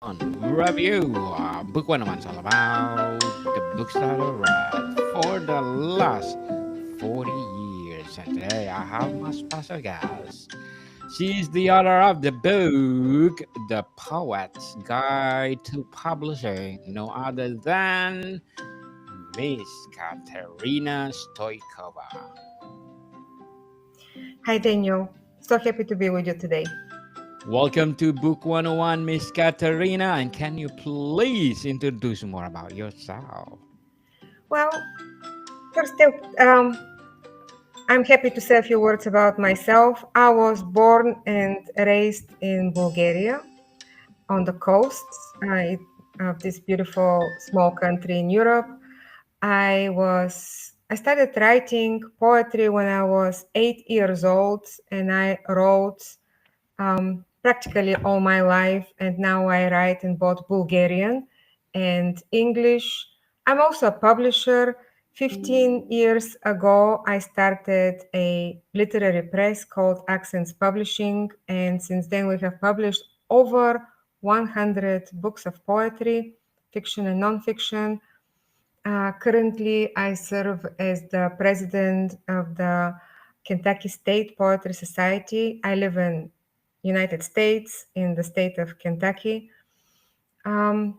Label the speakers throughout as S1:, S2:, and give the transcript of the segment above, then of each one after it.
S1: Review. Book 101 is all about the books that I read for the last 40 years. And today I have my special guest. She's the author of the book, The Poet's Guide to Publishing, no other than Miss Katerina Stoykova.
S2: Hi, Daniel. So happy to be with you today.
S1: Welcome to Book 101, Miss Katerina. And can you please introduce more about yourself?
S2: Well, first, I'm happy to say a few words about myself. I was born and raised in Bulgaria on the coasts of this beautiful small country in Europe. I started writing poetry when I was 8 years old, and I wrote practically all my life. And now I write in both Bulgarian and English. I'm also a publisher. 15 years ago, I started a literary press called Accents Publishing. And since then, we have published over 100 books of poetry, fiction and nonfiction. Currently, I serve as the president of the Kentucky State Poetry Society. I live in United States, in the state of Kentucky. Um,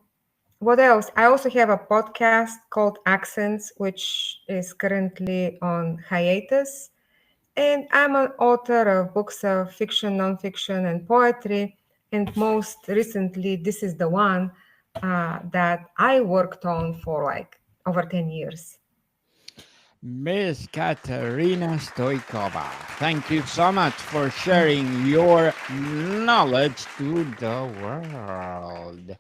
S2: what else? I also have a podcast called Accents, which is currently on hiatus. And I'm an author of books of fiction, nonfiction, and poetry. And most recently, this is the one that I worked on for like over 10 years.
S1: Miss Katerina Stoykova, thank you so much for sharing your knowledge to the world.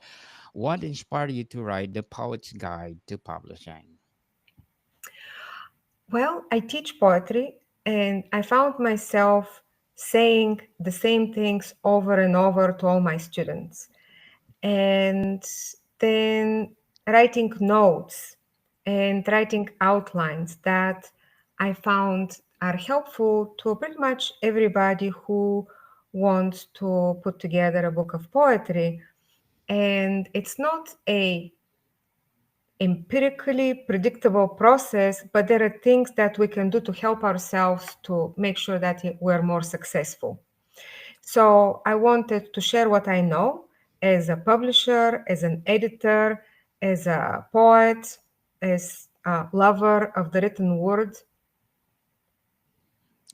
S1: What inspired you to write The Poet's Guide to Publishing?
S2: Well, I teach poetry, and I found myself saying the same things over and over to all my students. And then writing notes and writing outlines that I found are helpful to pretty much everybody who wants to put together a book of poetry. And it's not a empirically predictable process, but there are things that we can do to help ourselves to make sure that we're more successful. So I wanted to share what I know as a publisher, as an editor, as a poet, as a lover of the written word.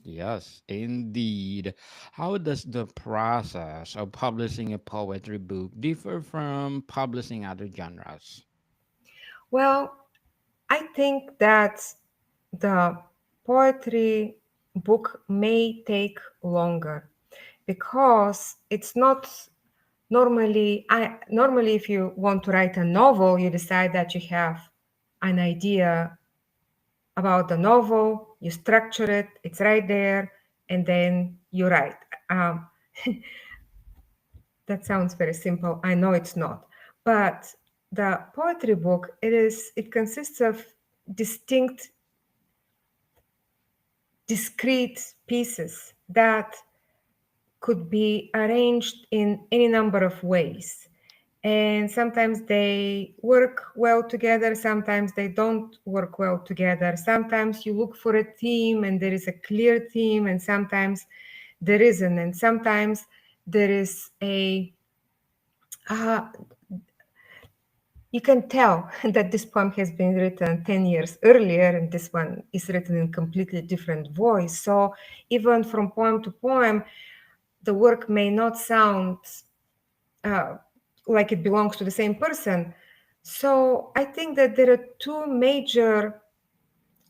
S1: Yes, indeed. How does the process of publishing a poetry book differ from publishing other genres?
S2: Well, I think that the poetry book may take longer because it's not normally if you want to write a novel, you decide that you have an idea about the novel, you structure it, it's right there, and then you write. Um, that sounds very simple. I know it's not, but the poetry book it consists of distinct, discrete pieces that could be arranged in any number of ways. And sometimes they work well together, sometimes they don't work well together. Sometimes you look for a theme and there is a clear theme, and sometimes there isn't. And sometimes there is uh, you can tell that this poem has been written 10 years earlier and this one is written in completely different voice. So even from poem to poem, the work may not sound uh, like it belongs to the same person. So I think that there are two major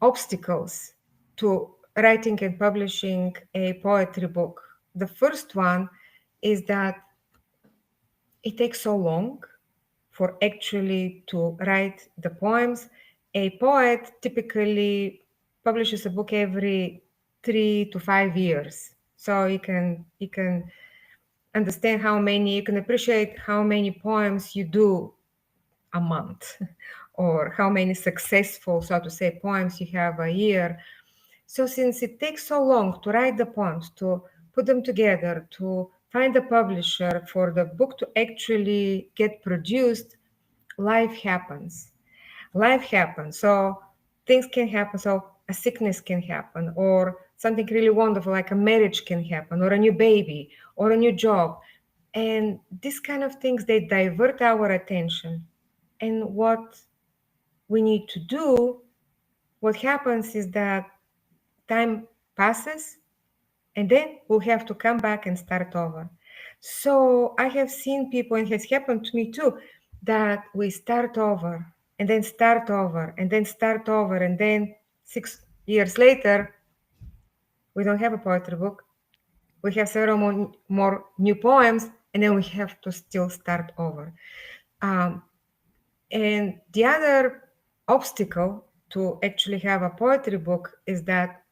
S2: obstacles to writing and publishing a poetry book. The first one is that it takes so long for actually to write the poems. A poet typically publishes a book every 3 to 5 years. So you can understand you can appreciate how many poems you do a month or how many successful, so to say, poems you have a year. So since it takes so long to write the poems, to put them together, to find a publisher for the book to actually get produced, life happens. Life happens. So things can happen. So a sickness can happen, or something really wonderful like a marriage can happen, or a new baby, or a new job. And these kind of things, they divert our attention. And what we need to do, what happens is that time passes, and then we'll have to come back and start over. So I have seen people, and it has happened to me too, that we start over and then start over and then start over, and then 6 years later, we don't have a poetry book. We have several more new poems, and then we have to still start over. Um, and the other obstacle to actually have a poetry book is that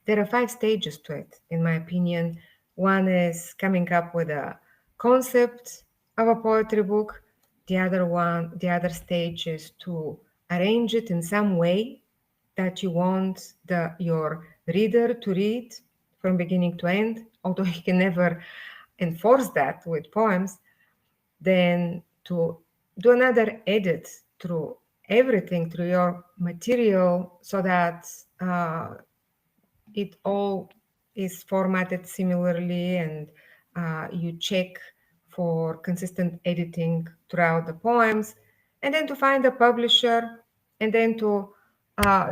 S2: there are 5 stages to it, in my opinion. One is coming up with a concept of a poetry book. The other stage is to arrange it in some way that you want your reader to read from beginning to end, although you can never enforce that with poems. Then to do another edit through everything, through your material, so that it all is formatted similarly, and you check for consistent editing throughout the poems, and then to find a publisher, and then to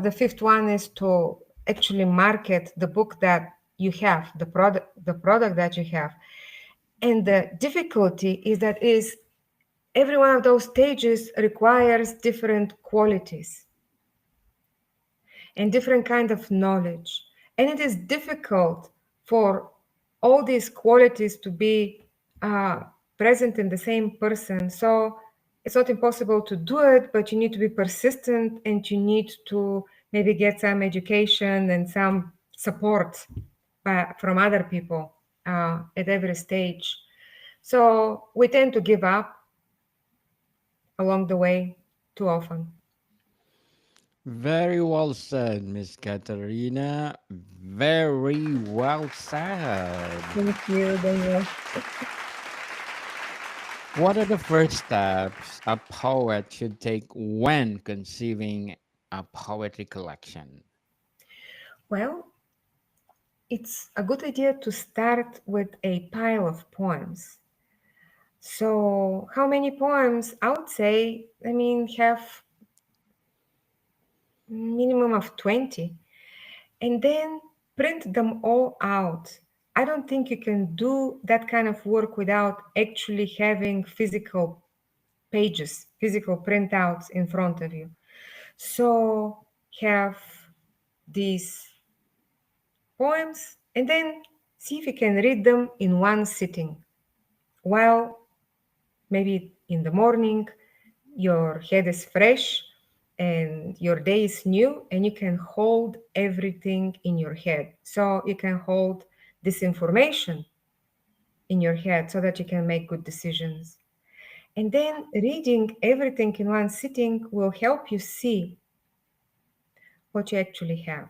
S2: the fifth one is to actually market the book that you have, the product that you have. And the difficulty is that is every one of those stages requires different qualities and different kind of knowledge. And it is difficult for all these qualities to be present in the same person. So it's not impossible to do it, but you need to be persistent, and you need to maybe get some education and some support from other people at every stage. So we tend to give up along the way too often.
S1: Very well said, Miss Katerina. Very well said.
S2: Thank you, Daniel.
S1: What are the first steps a poet should take when conceiving a poetry collection?
S2: Well, it's a good idea to start with a pile of poems. So, how many poems? I would say, have minimum of 20, and then print them all out. I don't think you can do that kind of work without actually having physical pages, physical printouts in front of you. So, have these poems, and then see if you can read them in one sitting. While maybe in the morning your head is fresh and your day is new, and you can hold everything in your head. So you can hold this information in your head so that you can make good decisions. And then reading everything in one sitting will help you see what you actually have,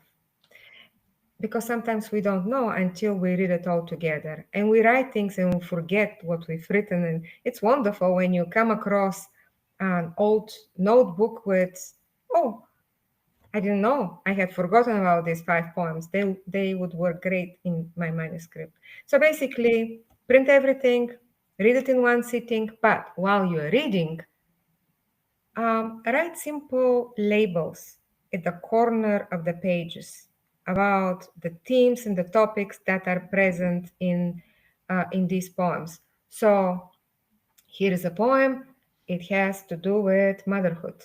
S2: because sometimes we don't know until we read it all together, and we write things and we forget what we've written. And it's wonderful when you come across an old notebook with, oh, I didn't know, I had forgotten about these 5 poems. They would work great in my manuscript. So basically, print everything, read it in one sitting, but while you're reading, write simple labels at the corner of the pages about the themes and the topics that are present in these poems. So here is a poem, it has to do with motherhood.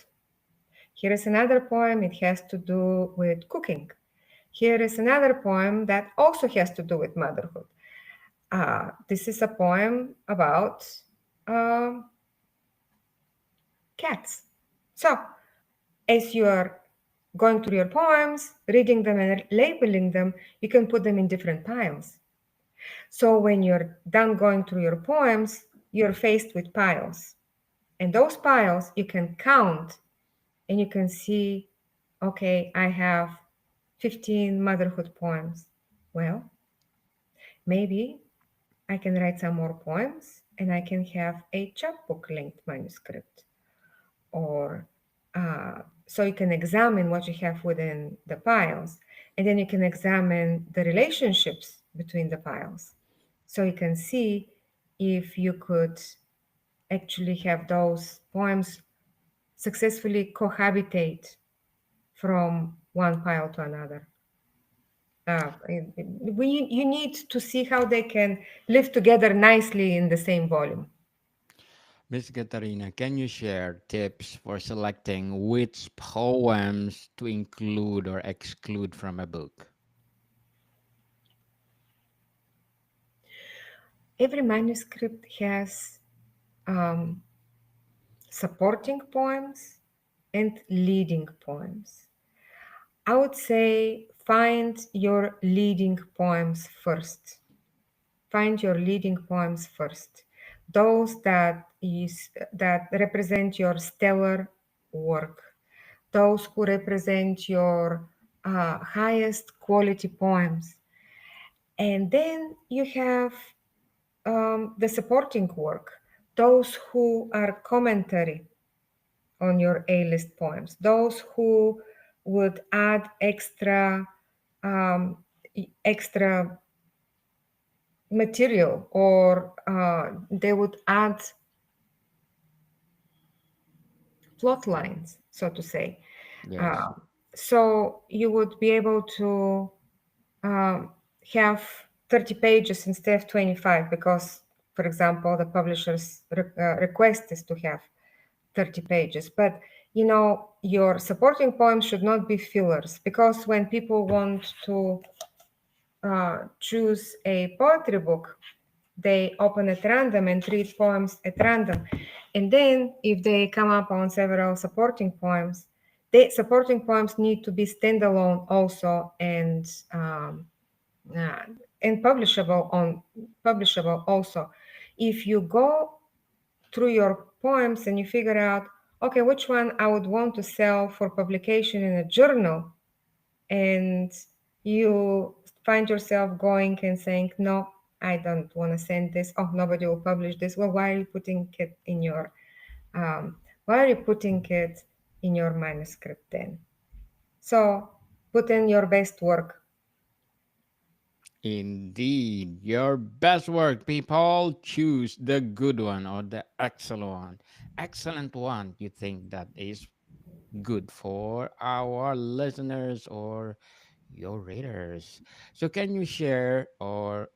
S2: Here is another poem, it has to do with cooking. Here is another poem that also has to do with motherhood. This is a poem about uh, cats. So as you are going through your poems, reading them and labeling them, you can put them in different piles. So when you're done going through your poems, you're faced with piles. And those piles you can count, and you can see, okay, I have 15 motherhood poems. Well, maybe I can write some more poems, and I can have a chapbook length manuscript. Or so you can examine what you have within the piles, and then you can examine the relationships between the piles. So you can see if you could actually have those poems successfully cohabitate from one pile to another. You need to see how they can live together nicely in the same volume.
S1: Miss Katerina, can you share tips for selecting which poems to include or exclude from a book?
S2: Every manuscript has um, supporting poems and leading poems. I would say find your leading poems first. Find your leading poems first. Those that represent your stellar work. Those who represent your highest quality poems. And then you have the supporting work, those who are commentary on your A-list poems, those who would add um, extra material, or they would add plot lines, so to say.
S1: Yes.
S2: Uh, so you would be able to um, have 30 pages instead of 25 because, for example, the publisher's request is to have 30 pages. But your supporting poems should not be fillers, because when people want to choose a poetry book, they open at random and read poems at random. And then if they come up on several supporting poems, the supporting poems need to be standalone also, uh, and publishable also. If you go through your poems and you figure out, okay, which one I would want to sell for publication in a journal, and you find yourself going and saying, no, I don't want to send this. Oh, nobody will publish this. Well, why are you putting it in your manuscript then? So put in your best work.
S1: Indeed, your best work, people. Choose the good one or the excellent one you think that is good for our listeners or your readers. So, can you share or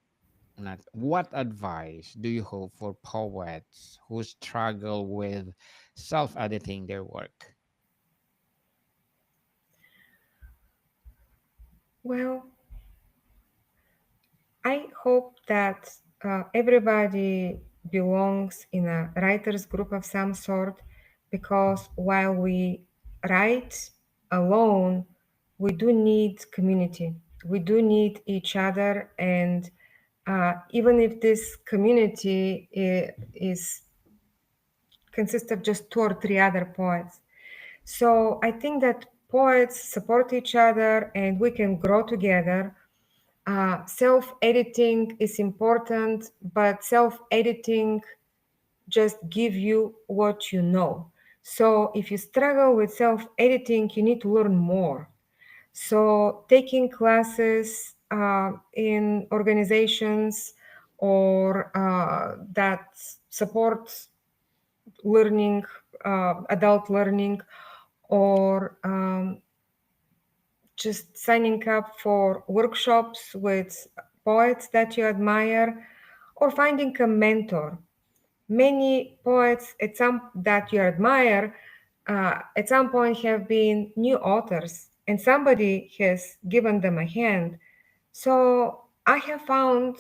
S1: not what advice do you hope for poets who struggle with self-editing their work?
S2: Well, I hope that everybody belongs in a writers group of some sort, because while we write alone, we do need community. We do need each other, and even if this community is consists of just two or three other poets. So I think that poets support each other and we can grow together. Self-editing is important, but self-editing just give you what you know. So if you struggle with self-editing, you need to learn more. So taking classes in organizations or that support learning, adult learning, or just signing up for workshops with poets that you admire, or finding a mentor. Many poets at some that you admire at some point have been new authors, and somebody has given them a hand. So I have found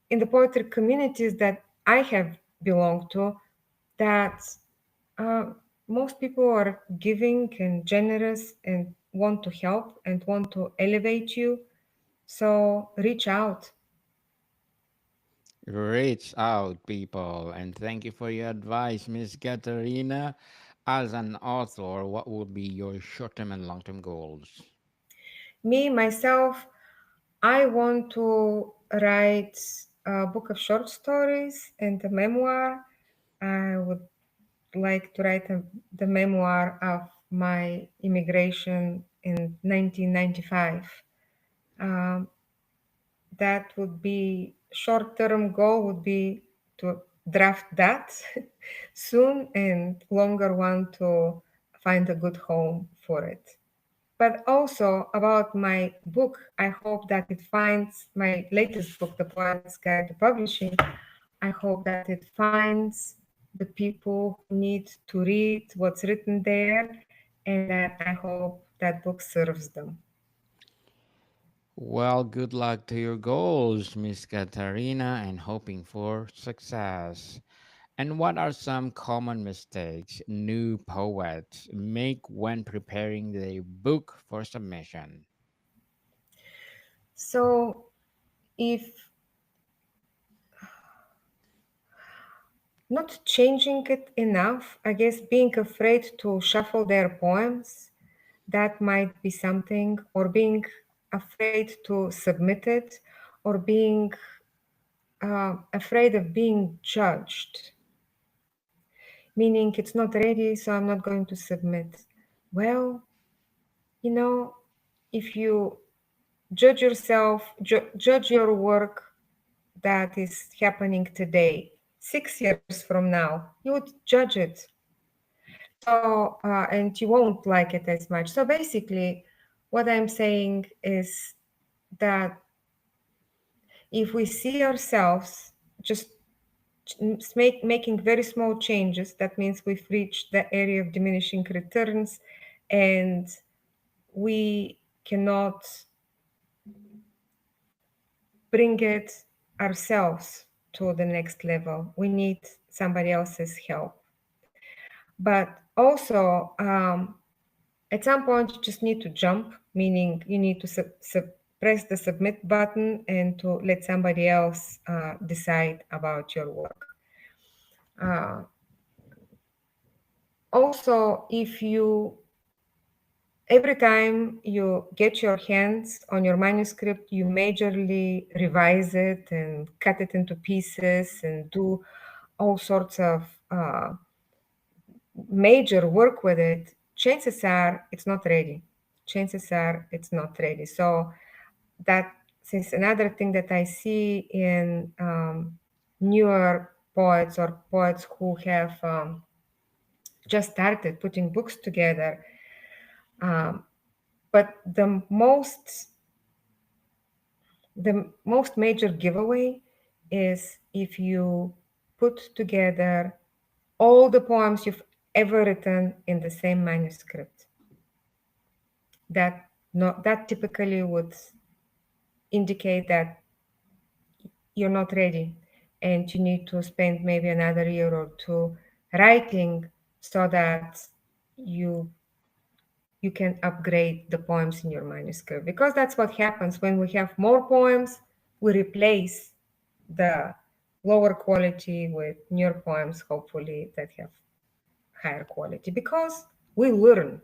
S2: in the poetry communities that I have belonged to that uh, most people are giving and generous and want to help and want to elevate you. So reach out.
S1: Reach out, people, and thank you for your advice, Miss Katerina. As an author, what would be your short-term and long-term goals?
S2: Me, myself, I want to write. a book of short stories and a memoir. I would like to write the memoir of my immigration in 1995. Um, that would be short-term goal would be to draft that soon, and longer one to find a good home for it. But also about my book, I hope that it finds my latest book, The Poet's Guide to Publishing. I hope that it finds the people who need to read what's written there, and that I hope that book serves them.
S1: Well, good luck to your goals, Miss Katarina, and hoping for success. And what are some common mistakes new poets make when preparing their book for submission?
S2: So, if not changing it enough, I guess being afraid to shuffle their poems, that might be something, or being afraid to submit it, or being afraid of being judged, meaning it's not ready, so I'm not going to submit. Well, you know, if you judge yourself, judge your work that is happening today, 6 years from now, you would judge it. So, and you won't like it as much. So basically, what I'm saying is that if we see ourselves just making very small changes, that means we've reached the area of diminishing returns, and we cannot bring it ourselves to the next level. We need somebody else's help. But also, at some point, you just need to jump, meaning you need to press the submit button and to let somebody else decide about your work. Uh, Also, if you every time you get your hands on your manuscript, you majorly revise it and cut it into pieces and do all sorts of major work with it, chances are it's not ready. Chances are it's not ready. So that since another thing that I see in newer poets or poets who have just started putting books together, um, but the most major giveaway is if you put together all the poems you've ever written in the same manuscript. That typically would indicate that you're not ready and you need to spend maybe another year or two writing so that you you can upgrade the poems in your manuscript, because that's what happens when we have more poems. We replace the lower quality with newer poems, hopefully that have higher quality, because we learn.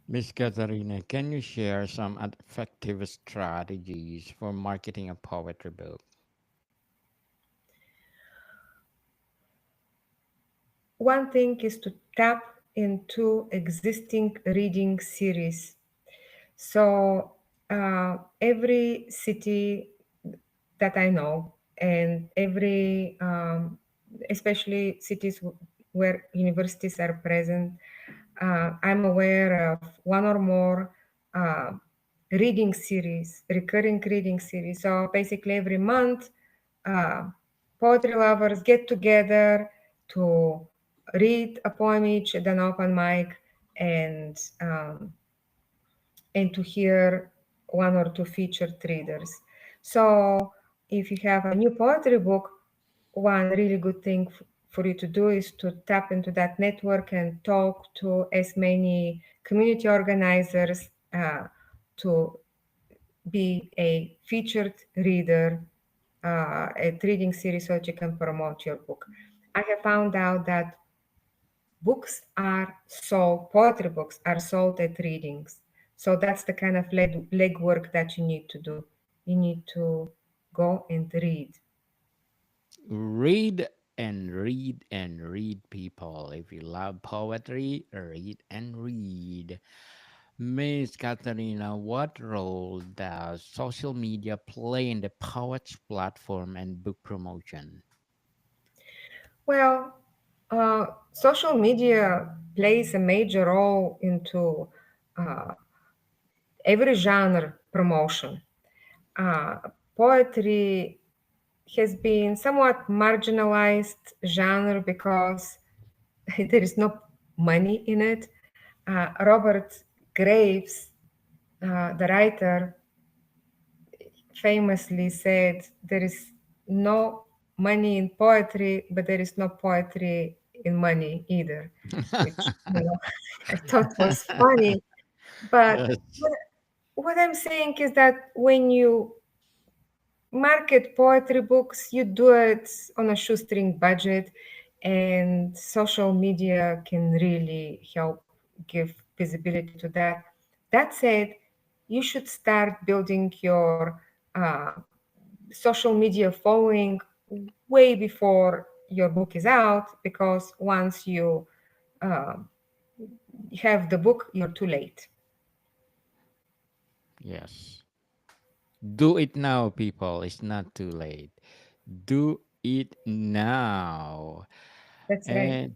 S1: Miss Katarina, can you share some effective strategies for marketing a poetry book?
S2: One thing is to tap into existing reading series. So every city that I know, and especially cities where universities are present, I'm aware of one or more uh, reading series, recurring reading series. So basically, every month, uh, poetry lovers get together to read a poem each at an open mic, and and to hear one or two featured readers. So if you have a new poetry book, one really good thing for you to do is to tap into that network and talk to as many community organizers to be a featured reader at reading series so that you can promote your book. I have found out that books are sold, poetry books are sold at readings. So that's the kind of legwork that you need to do. You need to go and read.
S1: Read and read and read, people. If you love poetry, read and read. Miss Katerina, what role does social media play in the poet's platform and book promotion?
S2: Well, social media plays a major role into uh, every genre promotion. Uh, Poetry has been somewhat marginalized genre because there is no money in it. Robert Graves, the writer, famously said, "There is no money in poetry, but there is no poetry in money either," which I thought was funny. But
S1: Yes.
S2: what, what I'm saying is that when you market poetry books, you do it on a shoestring budget, and social media can really help give visibility to that. That said, you should start building your social media following way before your book is out, because once you uh, have the book, you're too late.
S1: Yes. Do it now, people. It's not too late. Do it now.
S2: That's right.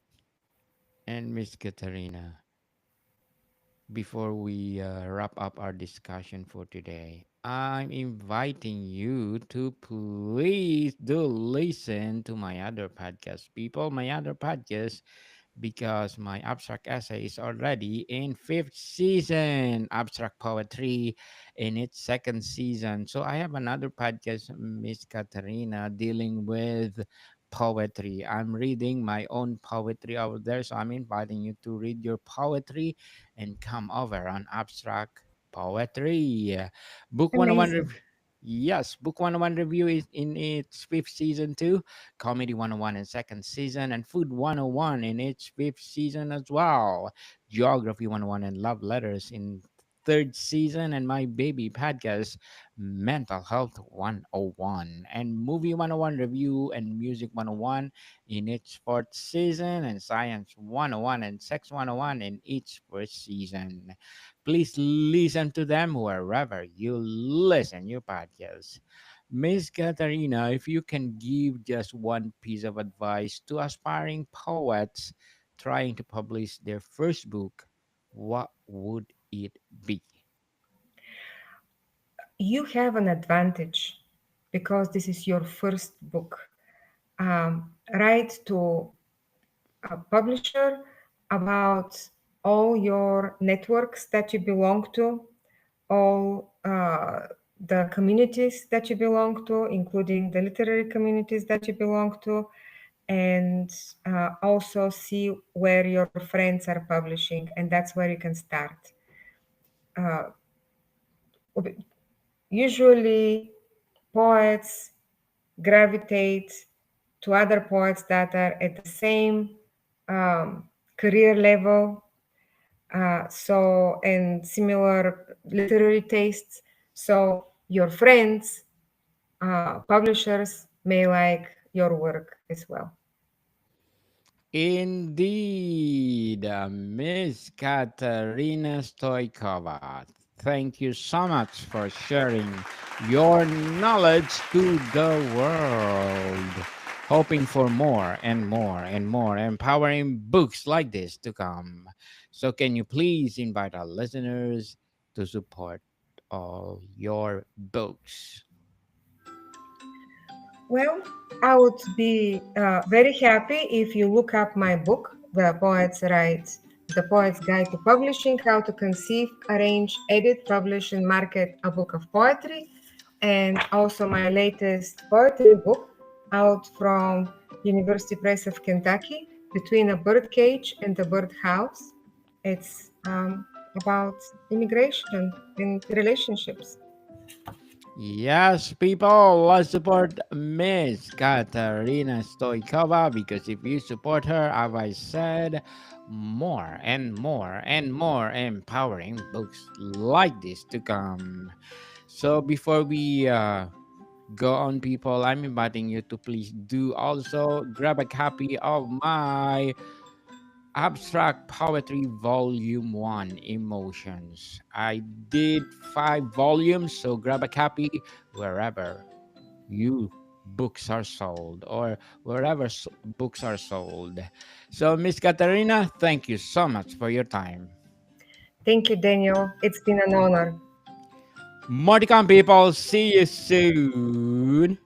S1: And Miss Katarina, before we wrap up our discussion for today, I'm inviting you to please do listen to my other podcast, people. My other podcast, because my abstract essay is already in fifth season, abstract poetry in its second season. So I have another podcast, Miss Katarina, dealing with poetry. I'm reading my own poetry over there, so I'm inviting you to read your poetry and come over on abstract poetry. Book 101
S2: Amazing.
S1: review. Yes, Book 101 review is in its fifth season too. Comedy 101 in second season, and Food 101 in its fifth season as well. Geography 101 and Love Letters in third season, and my baby podcast, Mental Health 101, and Movie 101 review and Music 101 in its fourth season, and Science 101 and Sex 101 in each first season. Please listen to them wherever you listen your podcast. Miss Katarina, if you can give just one piece of advice to aspiring poets trying to publish their first book, what would it be?
S2: You have an advantage because this is your first book. Write to a publisher about all your networks that you belong to, all the communities that you belong to, including the literary communities that you belong to, and also see where your friends are publishing, and that's where you can start. Uh, Usually, poets gravitate to other poets that are at the same um, career level, and similar literary tastes. So your friends, publishers may like your work as well.
S1: Indeed, Miss Katerina Stoykova, thank you so much for sharing your knowledge to the world. Hoping for more and more and more empowering books like this to come. So, can you please invite our listeners to support all your books?
S2: Well, I would be very happy if you look up my book, The Poet's Guide to Publishing: How to Conceive, Arrange, Edit, Publish, and Market a Book of Poetry, and also my latest poetry book out from University Press of Kentucky, Between a Birdcage and a Birdhouse. It's about immigration and relationships.
S1: Yes, people, let's support Miss Katerina Stoykova, because if you support her, as I said, more and more and more empowering books like this to come. So before we Go on, people. I'm inviting you to please do also grab a copy of my Abstract Poetry Volume 1 Emotions. I did 5 volumes, so grab a copy wherever you books are sold or wherever books are sold. So, Miss Katerina, thank you so much for your time.
S2: Thank you, Daniel. It's been an honor.
S1: More to come, people. See you soon.